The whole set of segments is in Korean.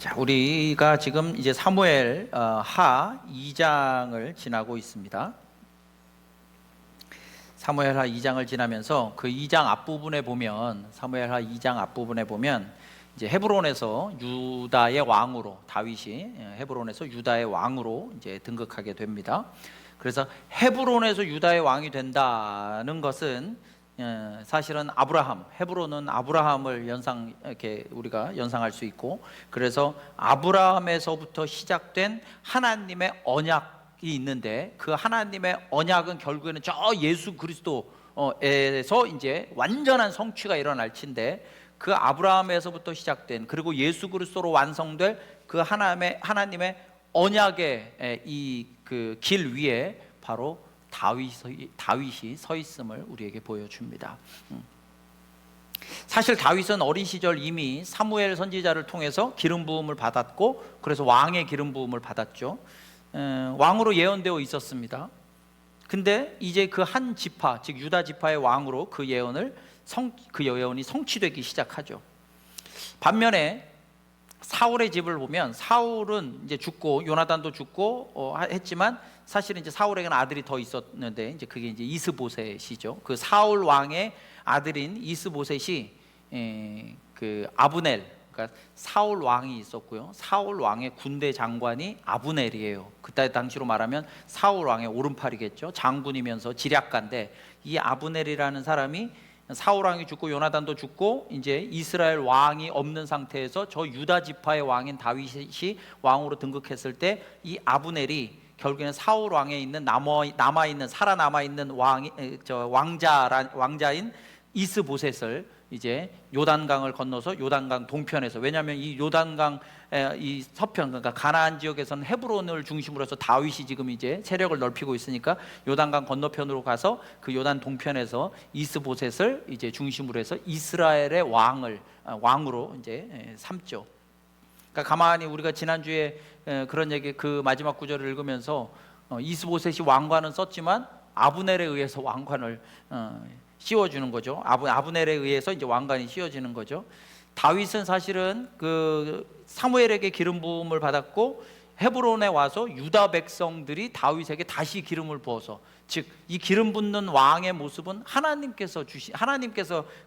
자, 우리가 지금 이제 사무엘 하 2장을 지나고 있습니다. 사무엘 하 2장을 지나면서 그 2장 앞부분에 보면, 사무엘 하 2장 앞부분에 보면 이제 헤브론에서 유다의 왕으로, 다윗이 헤브론에서 유다의 왕으로 이제 등극하게 됩니다. 그래서 헤브론에서 유다의 왕이 된다는 것은 사실은 헤브론은 아브라함을 이렇게 우리가 연상할 수 있고, 그래서 아브라함에서부터 시작된 하나님의 언약이 있는데, 그 하나님의 언약은 결국에는 저 예수 그리스도에서 이제 완전한 성취가 일어날 텐데, 그 아브라함에서부터 시작된, 그리고 예수 그리스도로 완성될 그 하나님의 언약의 이 그 길 위에 바로 다윗이 서 있음을 우리에게 보여줍니다. 사실 다윗은 어린 시절 이미 사무엘 선지자를 통해서 기름 부음을 받았고, 그래서 왕의 기름 부음을 받았죠. 왕으로 예언되어 있었습니다. 근데 이제 그 한 지파, 즉 유다 지파의 왕으로 그 예언이 성취되기 시작하죠. 반면에 사울의 집을 보면, 사울은 이제 죽고 요나단도 죽고 했지만, 사실은 이제 사울에게는 아들이 더 있었는데, 이제 그게 이제 이스보셋이죠. 그 사울 왕의 아들인 이스보셋이 그 아브넬, 그러니까 사울 왕이 있었고요. 사울 왕의 군대 장관이 아브넬이에요. 그때 당시로 말하면 사울 왕의 오른팔이겠죠. 장군이면서 지략가인데, 이 아브넬이라는 사람이 사울 왕이 죽고 요나단도 죽고 이제 이스라엘 왕이 없는 상태에서 저 유다 지파의 왕인 다윗이 왕으로 등극했을 때, 이 아브넬이 결국에는 사울 왕에 있는 살아남아 있는 왕자인 이스보셋을 이제 요단강을 건너서 요단강 동편에서, 왜냐하면 이 요단강 이 서편, 그러니까 가나안 지역에서는 헤브론을 중심으로 해서 다윗이 지금 이제 세력을 넓히고 있으니까 요단강 건너편으로 가서 그 요단 동편에서 이스보셋을 이제 중심으로 해서 이스라엘의 왕으로 이제 삼죠. 그러니까 가만히 우리가 지난주에 그런 얘기, 그 마지막 구절을 읽으면서 이스보셋이 왕관은 썼지만 아브넬에 의해서 왕관을 씌워주는 거죠. 아브넬에 의해서 이제 왕관이 씌워지는 거죠. 다윗은 사실은 그 사무엘에게 기름 부음을 받았고, 헤브론에 와서 유다 백성들이 다윗에게 다시 기름을 부어서, 즉 이 기름 붓는 왕의 모습은 하나님께서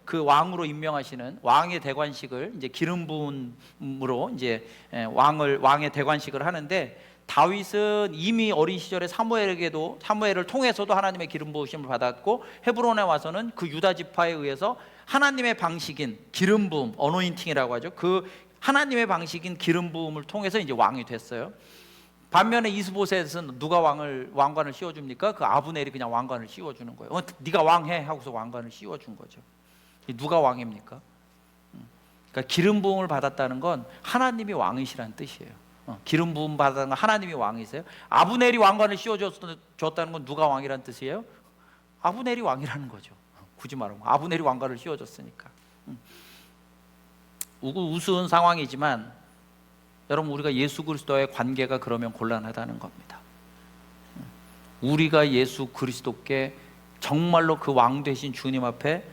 그 왕으로 임명하시는 왕의 대관식을 이제 기름 부음으로 이제 왕의 대관식을 하는데, 다윗은 이미 어린 시절에 사무엘을 통해서도 하나님의 기름 부으심을 받았고, 헤브론에 와서는 그 유다 지파에 의해서 하나님의 방식인 기름 부음, 어노인팅이라고 하죠. 그 하나님의 방식인 기름 부음을 통해서 이제 왕이 됐어요. 반면에 이스보셋은 누가 왕관을 씌워줍니까? 그 아브넬이 그냥 왕관을 씌워주는 거예요. 네가 왕해 하고서 왕관을 씌워준 거죠. 누가 왕입니까? 그러니까 기름 부음을 받았다는 건 하나님이 왕이시라는 뜻이에요. 기름 부음 받았다는 건 하나님이 왕이세요. 아브넬이 왕관을 씌워줬다는 건 누가 왕이라는 뜻이에요? 아브넬이 왕이라는 거죠. 굳이 말하면 아브넬이 왕관을 씌워줬으니까. 우스운 상황이지만 여러분, 우리가 예수 그리스도와의 관계가 그러면 곤란하다는 겁니다. 우리가 예수 그리스도께 정말로 그 왕 되신 주님 앞에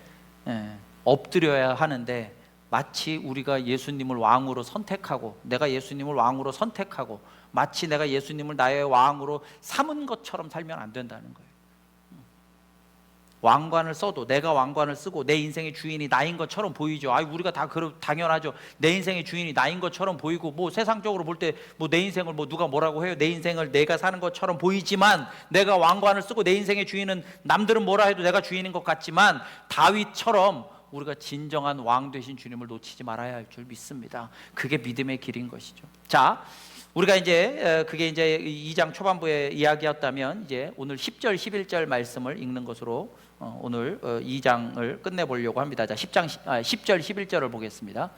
엎드려야 하는데, 마치 우리가 예수님을 왕으로 선택하고, 내가 예수님을 왕으로 선택하고 마치 내가 예수님을 나의 왕으로 삼은 것처럼 살면 안 된다는 거예요. 왕관을 써도, 내가 왕관을 쓰고 내 인생의 주인이 나인 것처럼 보이죠. 우리가 다 당연하죠. 내 인생의 주인이 나인 것처럼 보이고, 뭐 세상적으로 볼 때 뭐 내 인생을 뭐 누가 뭐라고 해요. 내 인생을 내가 사는 것처럼 보이지만, 내가 왕관을 쓰고 내 인생의 주인은 남들은 뭐라 해도 내가 주인인 것 같지만, 다윗처럼 우리가 진정한 왕 되신 주님을 놓치지 말아야 할 줄 믿습니다. 그게 믿음의 길인 것이죠. 자, 우리가 이제 그게 이제 2장 초반부의 이야기였다면, 이제 오늘 10절 11절 말씀을 읽는 것으로 오늘 2장을 끝내보려고 합니다. 자, 10절 11절을 보겠습니다.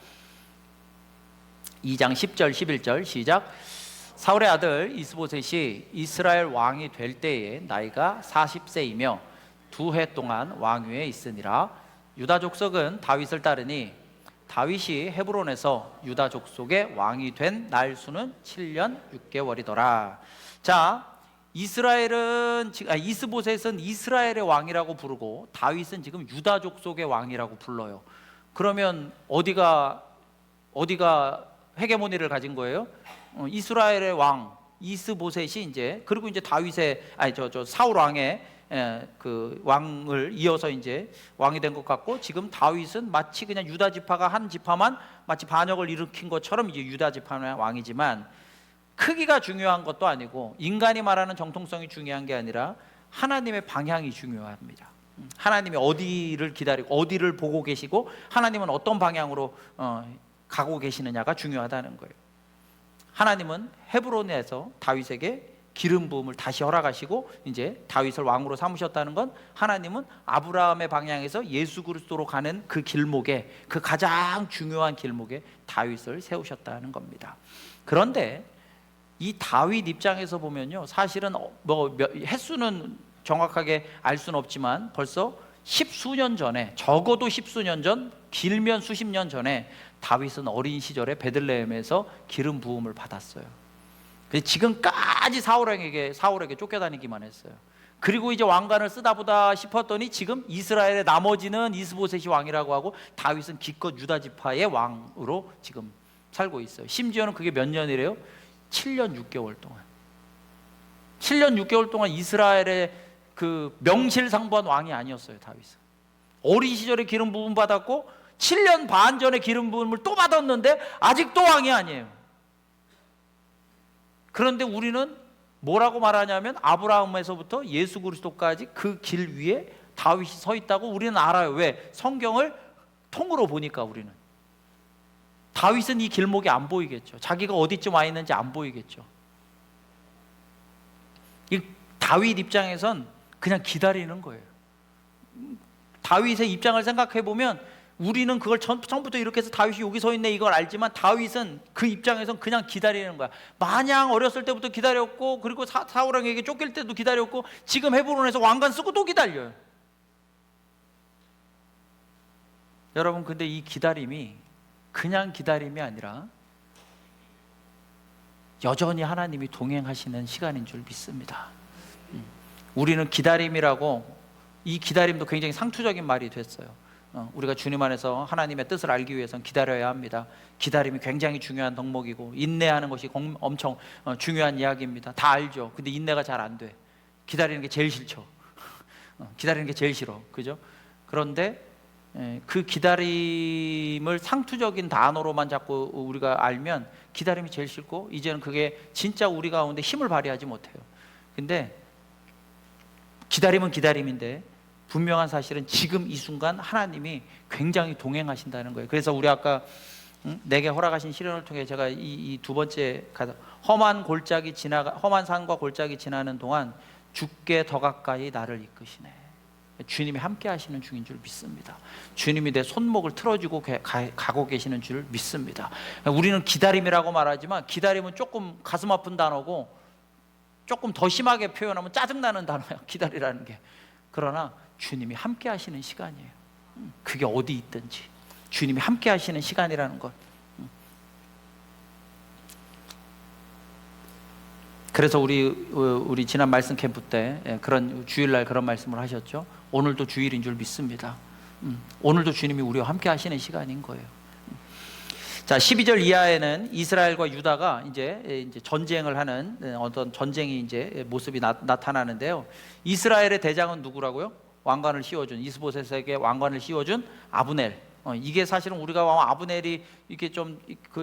2장 10절 11절 시작. 사울의 아들 이스보셋이 이스라엘 왕이 될 때에 나이가 40세이며 2해 동안 왕위에 있으니라. 유다 족속은 다윗을 따르니 다윗이 헤브론에서 유다 족속의 왕이 된 날 수는 7년 6개월이더라. 자, 이스보셋은 이스라엘의 왕이라고 부르고, 다윗은 지금 유다 족속의 왕이라고 불러요. 그러면 어디가 헤게모니를 가진 거예요. 이스라엘의 왕 이스보셋이 이제, 그리고 이제 다윗의 저 사울 왕의 그 왕을 이어서 이제 왕이 된 것 같고, 지금 다윗은 마치 그냥 유다 지파가 한 지파만 마치 반역을 일으킨 것처럼 이제 유다 지파의 왕이지만, 크기가 중요한 것도 아니고 인간이 말하는 정통성이 중요한 게 아니라 하나님의 방향이 중요합니다. 하나님이 어디를 기다리고 어디를 보고 계시고 하나님은 어떤 방향으로 가고 계시느냐가 중요하다는 거예요. 하나님은 헤브론에서 다윗에게 기름 부음을 다시 허락하시고 이제 다윗을 왕으로 삼으셨다는 건, 하나님은 아브라함의 방향에서 예수 그리스도로 가는 그 길목에, 그 가장 중요한 길목에 다윗을 세우셨다는 겁니다. 그런데 이 다윗 입장에서 보면요, 사실은 뭐 횟수는 정확하게 알 수는 없지만 벌써 십수년 전에, 적어도 십수년 전, 길면 수십 년 전에 다윗은 어린 시절에 베들레헴에서 기름 부음을 받았어요. 지금까지 사울에게 쫓겨다니기만 했어요. 그리고 이제 왕관을 쓰다 보다 싶었더니 지금 이스라엘의 나머지는 이스보셋이 왕이라고 하고 다윗은 기껏 유다 지파의 왕으로 지금 살고 있어요. 심지어는 그게 몇 년이래요? 7년 6개월 동안. 7년 6개월 동안 이스라엘의 그 명실상부한 왕이 아니었어요. 다윗은 어린 시절에 기름 부음 받았고 7년 반 전에 기름 부음을 또 받았는데 아직도 왕이 아니에요. 그런데 우리는 뭐라고 말하냐면 아브라함에서부터 예수 그리스도까지 그 길 위에 다윗이 서 있다고 우리는 알아요. 왜? 성경을 통으로 보니까. 우리는 다윗은 이 길목이 안 보이겠죠. 자기가 어디쯤 와 있는지 안 보이겠죠. 이 다윗 입장에선 그냥 기다리는 거예요. 다윗의 입장을 생각해 보면 우리는 그걸 처음부터 이렇게 해서 다윗이 여기 서 있네 이걸 알지만, 다윗은 그 입장에선 그냥 기다리는 거야. 마냥 어렸을 때부터 기다렸고, 그리고 사울 왕에게 쫓길 때도 기다렸고, 지금 헤브론에서 왕관 쓰고 또 기다려요. 여러분, 근데 이 기다림이 그냥 기다림이 아니라 여전히 하나님이 동행하시는 시간인 줄 믿습니다. 우리는 기다림이라고, 이 기다림도 굉장히 상투적인 말이 됐어요. 우리가 주님 안에서 하나님의 뜻을 알기 위해서는 기다려야 합니다. 기다림이 굉장히 중요한 덕목이고 인내하는 것이 엄청 중요한 이야기입니다. 다 알죠. 근데 인내가 잘 안 돼. 기다리는 게 제일 싫죠. 기다리는 게 제일 싫어. 그죠? 그런데 그 기다림을 상투적인 단어로만 자꾸 우리가 알면 기다림이 제일 싫고, 이제는 그게 진짜 우리 가운데 힘을 발휘하지 못해요. 근데 기다림은 기다림인데 분명한 사실은 지금 이 순간 하나님이 굉장히 동행하신다는 거예요. 그래서 우리 아까 내게 허락하신 시련을 통해 제가 이 두 번째 험한 산과 골짜기 지나는 동안 주께 더 가까이 나를 이끄시네. 주님이 함께 하시는 중인 줄 믿습니다. 주님이 내 손목을 틀어주고 가고 계시는 줄 믿습니다. 우리는 기다림이라고 말하지만 기다림은 조금 가슴 아픈 단어고, 조금 더 심하게 표현하면 짜증나는 단어예요, 기다리라는 게. 그러나 주님이 함께 하시는 시간이에요. 그게 어디 있든지 주님이 함께 하시는 시간이라는 것. 그래서 우리 지난 말씀 캠프 때 그런 주일날 그런 말씀을 하셨죠. 오늘도 주일인 줄 믿습니다. 오늘도 주님이 우리와 함께 하시는 시간인 거예요. 자, 12절 이하에는 이스라엘과 유다가 이제 전쟁을 하는 어떤 전쟁이 이제 모습이 나타나는데요. 이스라엘의 대장은 누구라고요? 왕관을 씌워준, 이스보셋에게 왕관을 씌워준 아브넬. 이게 사실은 우리가 아브넬이 이게 좀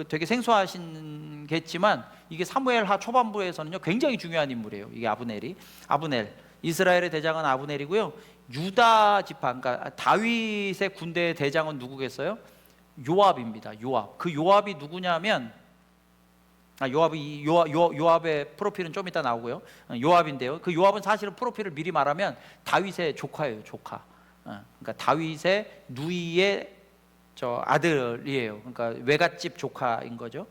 되게 생소하신겠지만, 이게 사무엘하 초반부에서는요 굉장히 중요한 인물이에요. 이게 아브넬. 이스라엘의 대장은 아브넬이고요. 유다 지파, 그러니까 다윗의 군대의 대장은 누구겠어요? 요압입니다. 요압. 그 요압이 누구냐면, 요압의 프로필은 좀 이따 나오고요. 요압인데요. 그 요압은 사실은 프로필을 미리 말하면 다윗의 조카예요. 조카. 그러니까 다윗의 누이의 아들이에요. 그러니까 외갓집 조카인 거죠.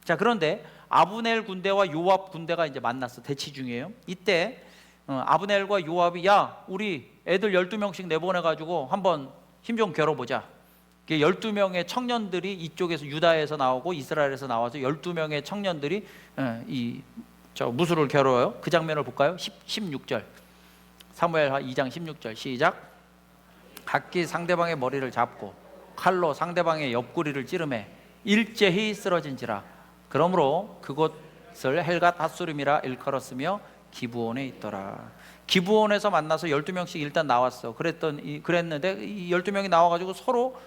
자, 그런데 아브넬 군대와 요압 군대가 이제 만났어. 대치 중이에요. 이때 아브넬과 요압이, 야, 우리 애들 12명씩 내보내가지고 한번 힘 좀 겨뤄보자. 12명의 청년들이 이쪽에서 유다에서 나오고 이스라엘에서 나와서 12명의 청년들이 무술을 겨뤄요. 그 장면을 볼까요? 16절. 사무엘하 2장 16절 시작. 각기 상대방의 머리를 잡고 칼로 상대방의 옆구리를 찌르매 일제히 쓰러진지라. 그러므로 그곳을 헬갓 핫수림이라 일컬었으며 기브온에 있더라. 기브온에서 만나서 12명씩 일단 나왔어. 그랬는데 이 12명이 나와가지고 서로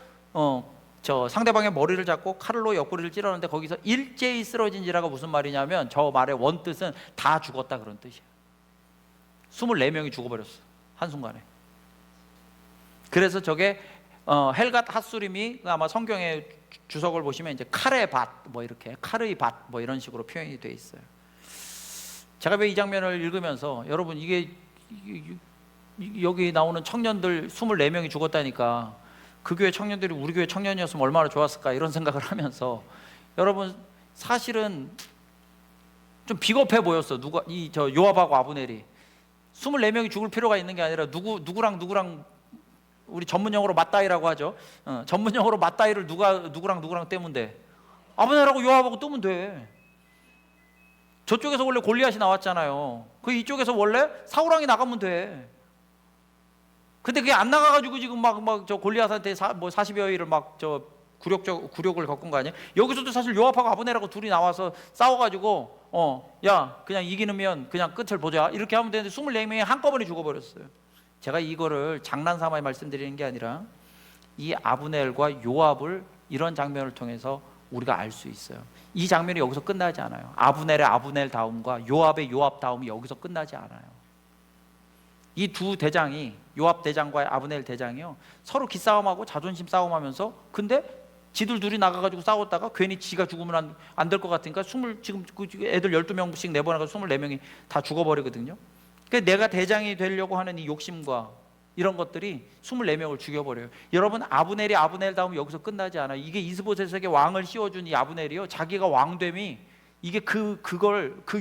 저 상대방의 머리를 잡고 칼로 옆구리를 찔렀는데, 거기서 일제히 쓰러진지라가 무슨 말이냐면 저 말의 원뜻은 다 죽었다 그런 뜻이야. 24명이 죽어버렸어, 한순간에. 그래서 저게 헬갓 핫수림이 아마 성경의 주석을 보시면 이제 칼의 밭, 뭐 이렇게 칼의 밭, 뭐 이런 식으로 표현이 돼 있어요. 제가 왜 이 장면을 읽으면서, 여러분 이게 여기 나오는 청년들 24명이 죽었다니까, 그 교회 청년들이 우리 교회 청년이었으면 얼마나 좋았을까, 이런 생각을 하면서, 여러분 사실은 좀 비겁해 보였어. 저 요압하고 아브넬이 24명이 죽을 필요가 있는 게 아니라 누구랑 우리 전문용어로 맞다이라고 하죠. 전문용어로 맞다이를 누구랑 떼면 돼? 아브넬하고 요압하고 뜨면 돼. 저쪽에서 원래 골리앗이 나왔잖아요. 그 이쪽에서 원래 사울왕이 나가면 돼. 근데 그게 안 나가가지고 지금 막 저 골리앗한테 40여일을 막 저 굴욕을 겪은 거 아니에요? 여기서도 사실 요압하고 아브넬하고 둘이 나와서 싸워가지고 야 그냥 이기면 그냥 끝을 보자 이렇게 하면 되는데 24명이 한꺼번에 죽어버렸어요. 제가 이거를 장난삼아 말씀드리는 게 아니라 이 아브넬과 요압을 이런 장면을 통해서 우리가 알 수 있어요. 이 장면이 여기서 끝나지 않아요. 아브넬의 아브넬 다움과 요압의 요압 다움이 여기서 끝나지 않아요. 이 두 대장이, 요압 대장과 아브넬 대장이요, 서로 기싸움하고 자존심 싸움하면서, 근데 지들 둘이 나가가지고 싸웠다가 괜히 지가 죽으면 안 될 것 같으니까 지금 애들 12명씩 내보내가지고 24명이 다 죽어버리거든요. 그러니까 내가 대장이 되려고 하는 이 욕심과 이런 것들이 24명을 죽여버려요. 여러분, 아브넬이 아브넬 다음 여기서 끝나지 않아요. 이게 이스보셋에게 왕을 씌워준 이 아브넬이요, 자기가 왕됨이 이게 그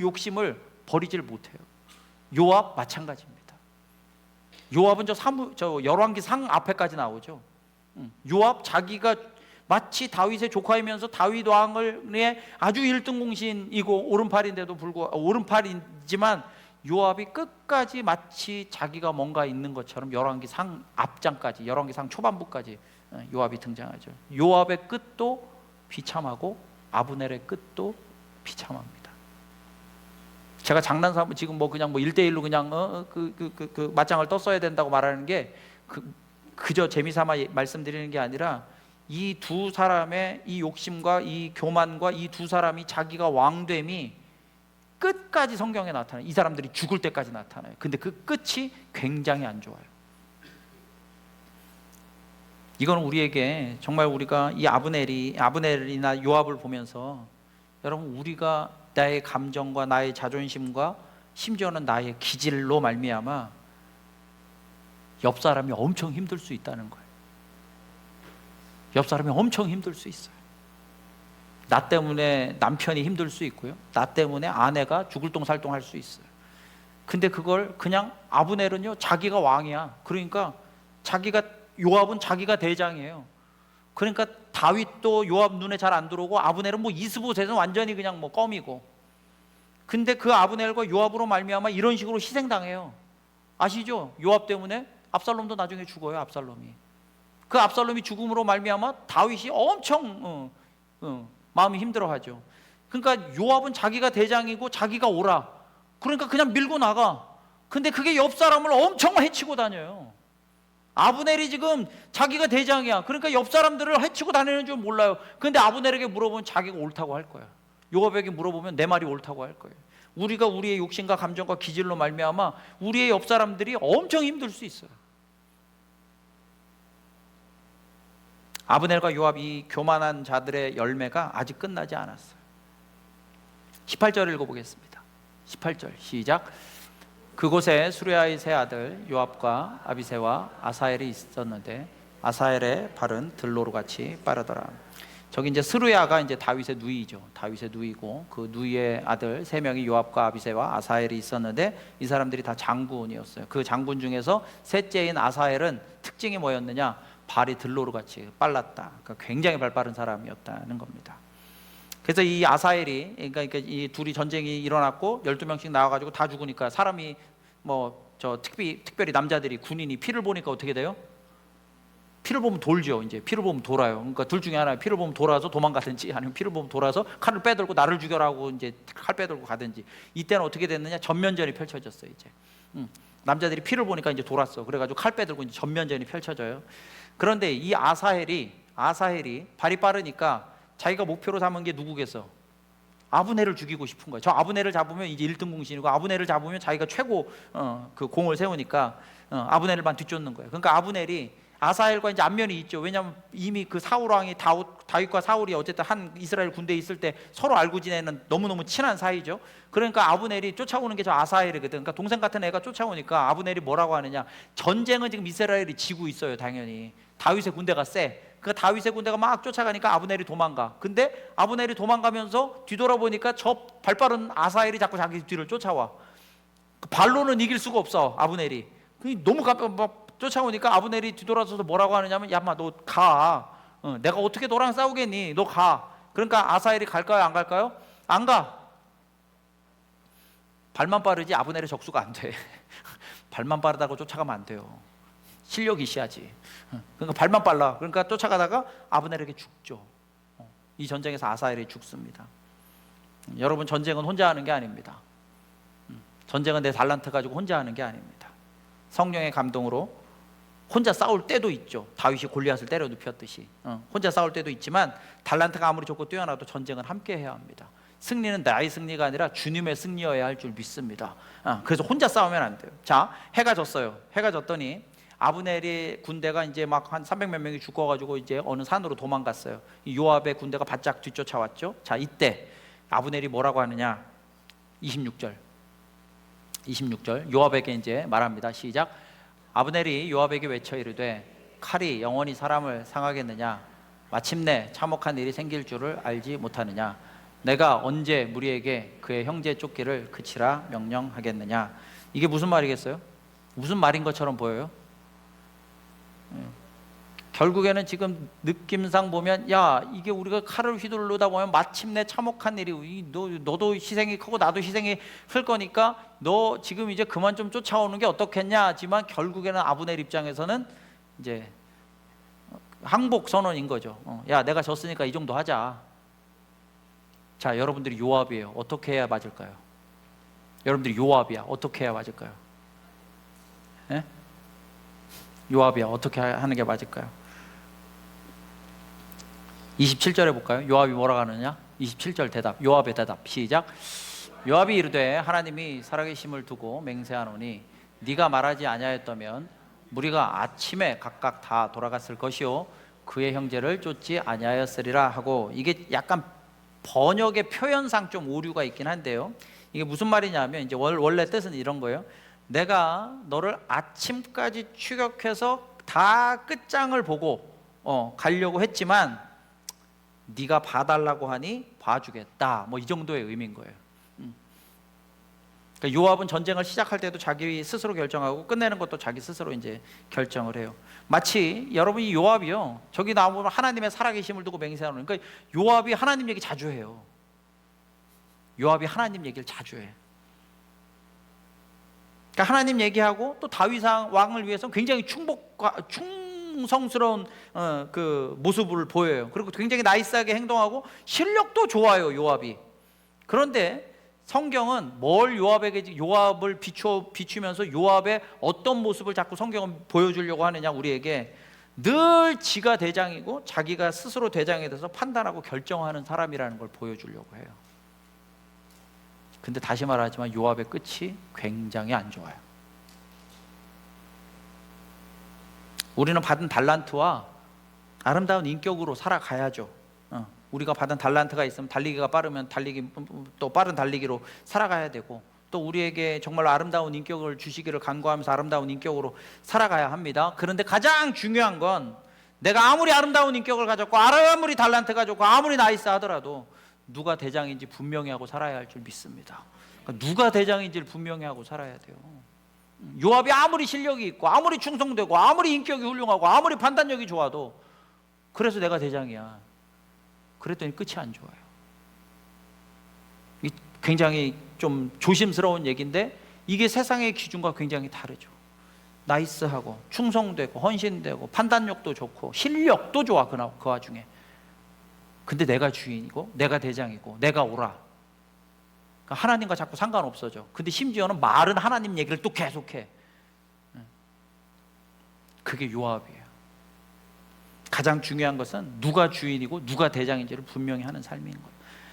욕심을 버리질 못해요. 요압 마찬가지입니다. 요압은 저 열왕기 상 앞에까지 나오죠. 요압 자기가 마치 다윗의 조카이면서 다윗 왕의 아주 1등 공신이고 오른팔인데도 불구하고, 오른팔이지만 요압이 끝까지 마치 자기가 뭔가 있는 것처럼 열왕기 상 앞장까지, 열왕기 상 초반부까지 요압이 등장하죠. 요압의 끝도 비참하고 아브넬의 끝도 비참합니다. 제가 장난삼아 지금 그냥 1대1로 그냥 그 맞짱을 떴어야 된다고 말하는 게 그저 재미삼아 말씀드리는 게 아니라, 이 두 사람의 이 욕심과 이 교만과 이 두 사람이 자기가 왕됨이 끝까지 성경에 나타나요. 이 사람들이 죽을 때까지 나타나요. 근데 그 끝이 굉장히 안 좋아요. 이건 우리에게 정말, 우리가 이 아브넬이나 요압을 보면서, 여러분 우리가 나의 감정과 나의 자존심과 심지어는 나의 기질로 말미암아 옆 사람이 엄청 힘들 수 있다는 거예요. 옆 사람이 엄청 힘들 수 있어요. 나 때문에 남편이 힘들 수 있고요, 나 때문에 아내가 죽을 똥살똥 할 수 있어요. 근데 그걸 그냥, 아브넬은요 자기가 왕이야. 그러니까 요압은 자기가 대장이에요. 그러니까 다윗도 요압 눈에 잘 안 들어오고, 아브넬은 이스보셋은 완전히 그냥 껌이고, 근데 그 아브넬과 요압으로 말미암아 이런 식으로 희생당해요. 아시죠? 요압 때문에 압살롬도 나중에 죽어요. 압살롬이. 그 압살롬이 죽음으로 말미암아 다윗이 엄청 마음이 힘들어하죠. 그러니까 요압은 자기가 대장이고 자기가 오라, 그러니까 그냥 밀고 나가. 근데 그게 옆 사람을 엄청 해치고 다녀요. 아브넬이 지금 자기가 대장이야. 그러니까 옆 사람들을 해치고 다니는 줄 몰라요. 근데 아브넬에게 물어보면 자기가 옳다고 할 거야. 요압에게 물어보면 내 말이 옳다고 할 거예요. 우리가 우리의 욕심과 감정과 기질로 말미암아 우리의 옆 사람들이 엄청 힘들 수 있어요. 아브넬과 요압, 이 교만한 자들의 열매가 아직 끝나지 않았어요. 18절 읽어보겠습니다. 18절 시작. 그곳에 수레아의 세 아들 요압과 아비새와 아사엘이 있었는데 아사엘의 발은 들로로 같이 빠르더라. 저기 이제 스루야가 이제 다윗의 누이죠. 다윗의 누이고, 그 누이의 아들 세 명이 요압과 아비새와 아사엘이 있었는데, 이 사람들이 다 장군이었어요. 그 장군 중에서 셋째인 아사엘은 특징이 뭐였느냐? 발이 들로로 같이 빨랐다. 그러니까 굉장히 발 빠른 사람이었다는 겁니다. 그래서 이 아사엘이, 그러니까 이 둘이 전쟁이 일어났고 12명씩 나와가지고 다 죽으니까, 사람이 특별히 남자들이, 군인이 피를 보니까 어떻게 돼요? 피를 보면 돌죠. 이제 피를 보면 돌아요. 그러니까 둘 중에 하나, 피를 보면 돌아서 도망가든지 아니면 피를 보면 돌아서 칼을 빼들고 나를 죽여라고 이제 칼 빼들고 가든지. 이때는 어떻게 됐느냐? 전면전이 펼쳐졌어요. 이제 남자들이 피를 보니까 이제 돌았어. 그래가지고 칼 빼들고 이제 전면전이 펼쳐져요. 그런데 이 아사헬이 발이 빠르니까 자기가 목표로 삼은 게 누구겠어? 아브넬을 죽이고 싶은 거예요. 저 아브넬을 잡으면 이제 1등 공신이고, 아브넬을 잡으면 자기가 최고 그 공을 세우니까 아브넬만 뒤쫓는 거예요. 그러니까 아브넬이 아사헬과 이제 안면이 있죠. 왜냐하면 이미 그 사울 왕이 다윗과 사울이 어쨌든 한 이스라엘 군대에 있을 때 서로 알고 지내는 너무너무 친한 사이죠. 그러니까 아브넬이 쫓아오는 게 저 아사헬이거든. 그러니까 동생 같은 애가 쫓아오니까 아브넬이 뭐라고 하느냐? 전쟁은 지금 이스라엘이 지고 있어요. 당연히 다윗의 군대가 세. 그 다윗의 군대가 막 쫓아가니까 아브넬이 도망가. 근데 아브넬이 도망가면서 뒤돌아보니까 저 발빠른 아사헬이 자꾸 자기 뒤를 쫓아와. 발로는 이길 수가 없어. 아브넬이 너무 막 쫓아오니까 아브넬이 뒤돌아서서 뭐라고 하느냐면, 야, 마, 너 가. 내가 어떻게 너랑 싸우겠니? 너 가. 그러니까 아사헬이 갈까요? 안 갈까요? 안 가. 발만 빠르지 아브넬의 적수가 안 돼. 발만 빠르다고 쫓아가면 안 돼요. 실력이 있어야지. 그러니까 발만 빨라. 그러니까 쫓아가다가 아브넬에게 죽죠. 이 전쟁에서 아사헬이 죽습니다. 여러분, 전쟁은 혼자 하는 게 아닙니다. 전쟁은 내 달란트 가지고 혼자 하는 게 아닙니다. 성령의 감동으로 혼자 싸울 때도 있죠. 다윗이 골리앗을 때려 눕혔듯이 혼자 싸울 때도 있지만, 달란트가 아무리 좋고 뛰어나도 전쟁은 함께 해야 합니다. 승리는 나의 승리가 아니라 주님의 승리여야 할 줄 믿습니다. 그래서 혼자 싸우면 안 돼요. 자, 해가 졌어요. 해가 졌더니 아브넬의 군대가 이제 막 한 300몇 명이 죽어가지고 이제 어느 산으로 도망갔어요. 요압의 군대가 바짝 뒤쫓아왔죠. 자, 이때 아브넬이 뭐라고 하느냐? 26절 요압에게 이제 말합니다. 시작. 아브넬이 요압에게 외쳐 이르되, 칼이 영원히 사람을 상하겠느냐? 마침내 참혹한 일이 생길 줄을 알지 못하느냐? 내가 언제 무리에게 그의 형제 쫓기를 그치라 명령하겠느냐? 이게 무슨 말이겠어요? 무슨 말인 것처럼 보여요? 결국에는 지금 느낌상 보면, 야, 이게 우리가 칼을 휘두르다 보면 마침내 참혹한 일이, 너도 희생이 크고 나도 희생이 클 거니까 너 지금 이제 그만 좀 쫓아오는 게 어떻겠냐 하지만, 결국에는 아브넬 입장에서는 이제 항복 선언인 거죠. 야, 내가 졌으니까 이 정도 하자. 자, 여러분들이 요압이에요. 어떻게 해야 맞을까요? 여러분들이 요압이야. 어떻게 해야 맞을까요? 예? 요압이야. 어떻게 하는 게 맞을까요? 27절에 볼까요? 요압이 뭐라고 하느냐? 27절 대답, 요압의 대답. 시작. 요압이 이르되, 하나님이 살아계심을 두고 맹세하노니 네가 말하지 아니하였다면 무리가 아침에 각각 다 돌아갔을 것이요 그의 형제를 쫓지 아니하였으리라 하고. 이게 약간 번역의 표현상 좀 오류가 있긴 한데요, 이게 무슨 말이냐면 이제 원래 뜻은 이런 거예요. 내가 너를 아침까지 추격해서 다 끝장을 보고 가려고 했지만 네가 봐달라고 하니 봐주겠다, 뭐 이 정도의 의미인 거예요. 그러니까 요압은 전쟁을 시작할 때도 자기 스스로 결정하고 끝내는 것도 자기 스스로 이제 결정을 해요. 마치 여러분, 이 요압이요, 저기 나오면 하나님의 살아계심을 두고 맹세하는, 그러니까 요압이 하나님 얘기 자주 해요. 요압이 하나님 얘기를 자주 해. 그러니까 하나님 얘기하고 또 다윗 왕을 위해서 굉장히 충성스러운 그 모습을 보여요. 그리고 굉장히 나이스하게 행동하고 실력도 좋아요, 요압이. 그런데 성경은 뭘 요압을 비추면서 요압의 어떤 모습을 자꾸 성경은 보여주려고 하느냐, 우리에게 늘 지가 대장이고 자기가 스스로 대장에 대해서 판단하고 결정하는 사람이라는 걸 보여주려고 해요. 근데 다시 말하지만 요압의 끝이 굉장히 안 좋아요. 우리는 받은 달란트와 아름다운 인격으로 살아가야죠. 우리가 받은 달란트가 있으면 달리기가 빠르면 또 빠른 달리기로 살아가야 되고, 또 우리에게 정말 아름다운 인격을 주시기를 간구하면서 아름다운 인격으로 살아가야 합니다. 그런데 가장 중요한 건, 내가 아무리 아름다운 인격을 가졌고 아무리 달란트가 좋고 아무리 나이스 하더라도 누가 대장인지 분명히 하고 살아야 할 줄 믿습니다. 그러니까 누가 대장인지를 분명히 하고 살아야 돼요. 요압이 아무리 실력이 있고 아무리 충성되고 아무리 인격이 훌륭하고 아무리 판단력이 좋아도, 그래서 내가 대장이야, 그랬더니 끝이 안 좋아요. 굉장히 좀 조심스러운 얘기인데 이게 세상의 기준과 굉장히 다르죠. 나이스하고 충성되고 헌신되고 판단력도 좋고 실력도 좋아. 그 와중에. 근데 내가 주인이고 내가 대장이고 내가 오라. 그러니까 하나님과 자꾸 상관없어져. 근데 심지어는 말은 하나님 얘기를 또 계속해. 그게 요압이에요. 가장 중요한 것은 누가 주인이고 누가 대장인지를 분명히 하는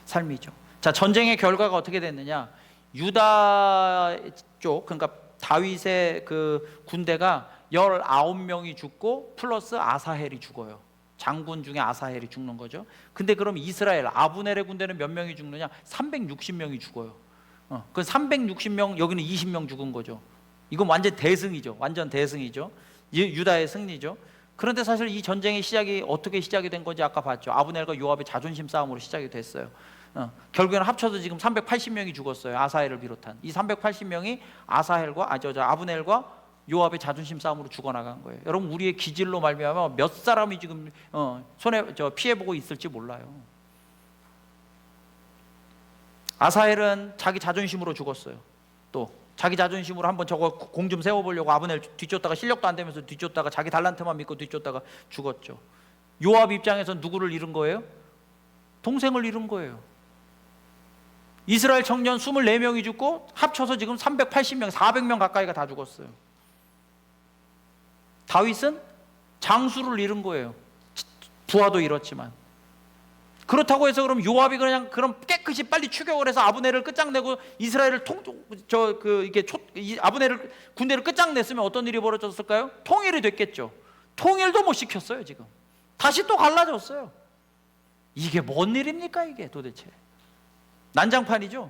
삶이죠. 자, 전쟁의 결과가 어떻게 됐느냐? 유다 쪽, 그러니까 다윗의 그 군대가 19명이 죽고 플러스 아사헬이 죽어요. 장군 중에 아사헬이 죽는 거죠. 근데 그럼 이스라엘 아브넬의 군대는 몇 명이 죽느냐? 360명이 죽어요. 그 360명, 여기는 20명 죽은 거죠. 이건 완전 대승이죠. 완전 대승이죠. 유다의 승리죠. 그런데 사실 이 전쟁의 시작이 어떻게 시작이 된 건지 아까 봤죠. 아브넬과 요압의 자존심 싸움으로 시작이 됐어요. 결국에는 합쳐서 지금 380명이 죽었어요. 아사헬을 비롯한 이 380명이 아사헬과 아브넬과 요압의 자존심 싸움으로 죽어나간 거예요. 여러분, 우리의 기질로 말미암아 몇 사람이 지금 피해보고 있을지 몰라요. 아사헬은 자기 자존심으로 죽었어요. 또 자기 자존심으로 한번 저거 공 좀 세워보려고 아브넬 뒤쫓다가 실력도 안 되면서 뒤쫓다가 자기 달란트만 믿고 뒤쫓다가 죽었죠. 요압 입장에서 누구를 잃은 거예요? 동생을 잃은 거예요. 이스라엘 청년 24명이 죽고 합쳐서 지금 380명, 400명 가까이가 다 죽었어요. 다윗은 장수를 잃은 거예요. 부하도 잃었지만. 그렇다고 해서 그럼 요압이 그럼 깨끗이 빨리 추격을 해서 아브넬을 끝장내고 이스라엘을 아브넬을 군대를 끝장냈으면 어떤 일이 벌어졌을까요? 통일이 됐겠죠. 통일도 못 시켰어요. 지금 다시 또 갈라졌어요. 이게 뭔 일입니까? 이게 도대체 난장판이죠.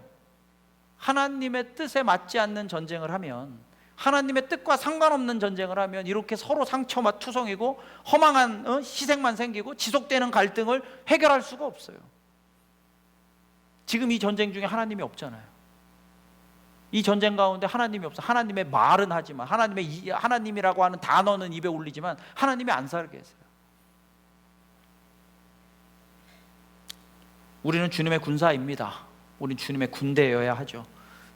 하나님의 뜻에 맞지 않는 전쟁을 하면, 하나님의 뜻과 상관없는 전쟁을 하면 이렇게 서로 상처만 투성이고 허망한 희생만 생기고 지속되는 갈등을 해결할 수가 없어요. 지금 이 전쟁 중에 하나님이 없잖아요. 이 전쟁 가운데 하나님이 없어. 하나님의 말은 하지만, 하나님이라고 하는 단어는 입에 올리지만 하나님이 안 살게 했어요. 우리는 주님의 군사입니다. 우리는 주님의 군대여야 하죠.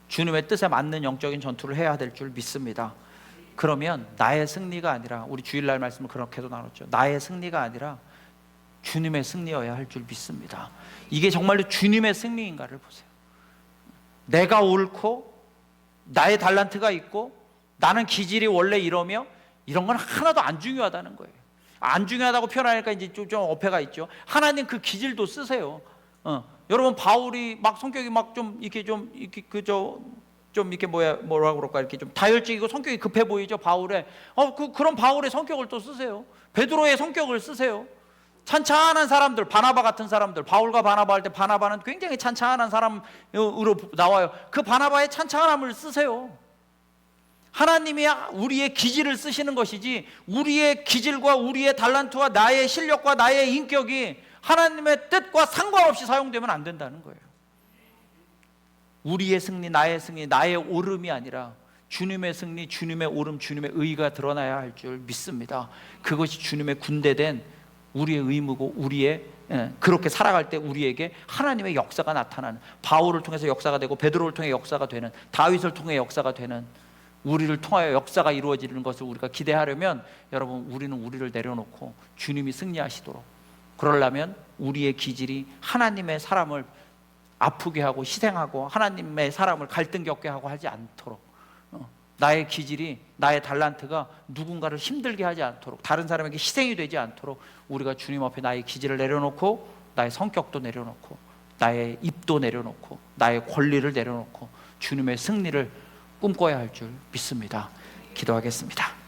주님의 뜻에 맞는 영적인 전투를 해야 될 줄 믿습니다. 그러면 나의 승리가 아니라, 우리 주일날 말씀을 그렇게도 나눴죠. 나의 승리가 아니라 주님의 승리여야 할 줄 믿습니다. 이게 정말로 주님의 승리인가를 보세요. 내가 옳고 나의 달란트가 있고 나는 기질이 원래 이러며, 이런 건 하나도 안 중요하다는 거예요. 안 중요하다고 표현하니까 이제 좀 어폐가 있죠. 하나님 그 기질도 쓰세요. 여러분, 바울이 막 성격이 막 좀 이렇게 뭐라 그럴까, 이렇게 좀 다혈질이고 성격이 급해 보이죠. 바울의 그런 바울의 성격을 또 쓰세요. 베드로의 성격을 쓰세요. 찬찬한 사람들, 바나바 같은 사람들, 바울과 바나바 할 때 바나바는 굉장히 찬찬한 사람으로 나와요. 그 바나바의 찬찬함을 쓰세요. 하나님이 우리의 기질을 쓰시는 것이지, 우리의 기질과 우리의 달란트와 나의 실력과 나의 인격이 하나님의 뜻과 상관없이 사용되면 안 된다는 거예요. 우리의 승리, 나의 오름이 아니라 주님의 승리, 주님의 오름, 주님의 의가 드러나야 할 줄 믿습니다. 그것이 주님의 군대된 우리의 의무고, 그렇게 살아갈 때 우리에게 하나님의 역사가 나타나는, 바울을 통해서 역사가 되고 베드로를 통해 역사가 되는, 다윗을 통해 역사가 되는, 우리를 통하여 역사가 이루어지는 것을 우리가 기대하려면, 여러분, 우리는 우리를 내려놓고 주님이 승리하시도록, 그러려면 우리의 기질이 하나님의 사람을 아프게 하고 희생하고 하나님의 사람을 갈등 겪게 하고 하지 않도록, 나의 기질이, 나의 달란트가 누군가를 힘들게 하지 않도록, 다른 사람에게 희생이 되지 않도록 우리가 주님 앞에 나의 기질을 내려놓고, 나의 성격도 내려놓고, 나의 입도 내려놓고, 나의 권리를 내려놓고 주님의 승리를 꿈꿔야 할 줄 믿습니다. 기도하겠습니다.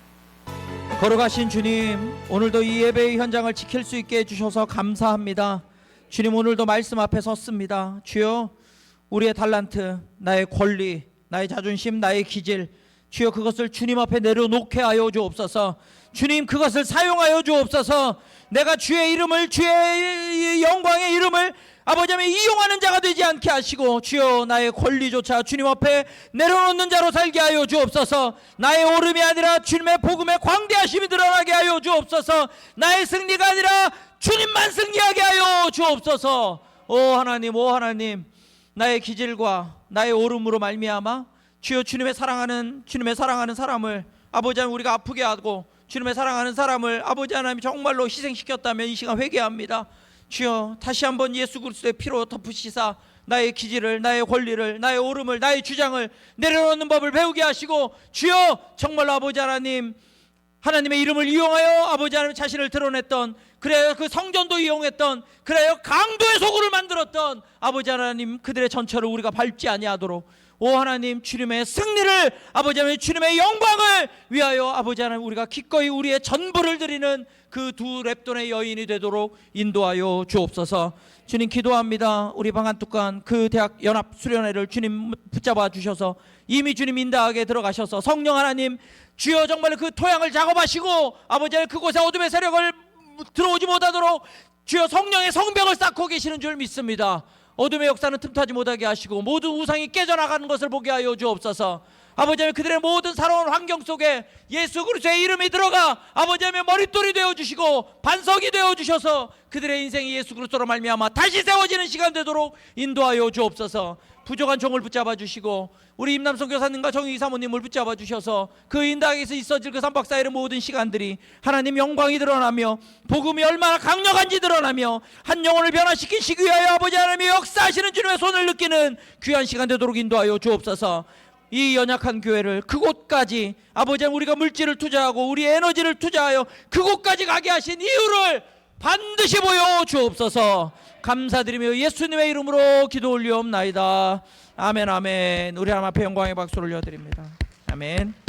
걸어가신 주님, 오늘도 이 예배의 현장을 지킬 수 있게 해주셔서 감사합니다. 주님, 오늘도 말씀 앞에 섰습니다. 주여, 우리의 달란트, 나의 권리, 나의 자존심, 나의 기질, 주여 그것을 주님 앞에 내려놓게 하여 주옵소서. 주님, 그것을 사용하여 주옵소서. 내가 주의 이름을, 주의 영광의 이름을 아버지 하나님 이용하는 자가 되지 않게 하시고, 주여 나의 권리조차 주님 앞에 내려놓는 자로 살게 하여 주옵소서. 나의 오름이 아니라 주님의 복음의 광대하심이 드러나게 하여 주옵소서. 나의 승리가 아니라 주님만 승리하게 하여 주옵소서. 오 하나님, 나의 기질과 나의 오름으로 말미암아 주여 주님의 사랑하는 사람을 아버지 하나님 우리가 아프게 하고 주님의 사랑하는 사람을 아버지 하나님 정말로 희생시켰다면 이 시간 회개합니다. 주여 다시 한번 예수 그리스도의 피로 덮으시사 나의 기질을, 나의 권리를, 나의 오름을, 나의 주장을 내려놓는 법을 배우게 하시고, 주여 정말로 아버지 하나님 하나님의 이름을 이용하여 아버지 하나님 자신을 드러냈던, 그래요 그 성전도 이용했던, 그래요 강도의 소굴을 만들었던 아버지 하나님 그들의 전철을 우리가 밟지 아니하도록 오 하나님 주님의 승리를, 아버지 하나님 주님의 영광을 위하여 아버지 하나님 우리가 기꺼이 우리의 전부를 드리는 그 두 렙돈의 여인이 되도록 인도하여 주옵소서. 주님 기도합니다. 우리 방한tuk간 그 대학 연합 수련회를 주님 붙잡아 주셔서 이미 주님 인도하게 들어가셔서 성령 하나님 주여 정말 그 토양을 작업하시고 아버지 하나님 그곳에 어둠의 세력을 들어오지 못하도록 주여 성령의 성벽을 쌓고 계시는 줄 믿습니다. 어둠의 역사는 틈타지 못하게 하시고 모든 우상이 깨져나가는 것을 보게 하여 주옵소서. 아버지 하나님 그들의 모든 살아온 환경 속에 예수 그리스도의 이름이 들어가 아버지 하나님 머릿돌이 되어주시고 반석이 되어주셔서 그들의 인생이 예수 그리스도로 말미암아 다시 세워지는 시간 되도록 인도하여 주옵소서. 부족한 종을 붙잡아 주시고 우리 임남성 교사님과 정희 사모님을 붙잡아 주셔서 그 인당에서 있어질 그 3박 4일의 모든 시간들이 하나님 영광이 드러나며 복음이 얼마나 강력한지 드러나며 한 영혼을 변화시키시기 위하여 아버지 하나님의 역사하시는 주님의 손을 느끼는 귀한 시간 되도록 인도하여 주옵소서. 이 연약한 교회를 그곳까지 아버지 하나님 우리가 물질을 투자하고 우리 에너지를 투자하여 그곳까지 가게 하신 이유를 반드시 보여 주옵소서. 감사드리며 예수님의 이름으로 기도 올리옵나이다. 아멘 아멘. 우리 하나님 앞에 영광의 박수를 올려드립니다. 아멘.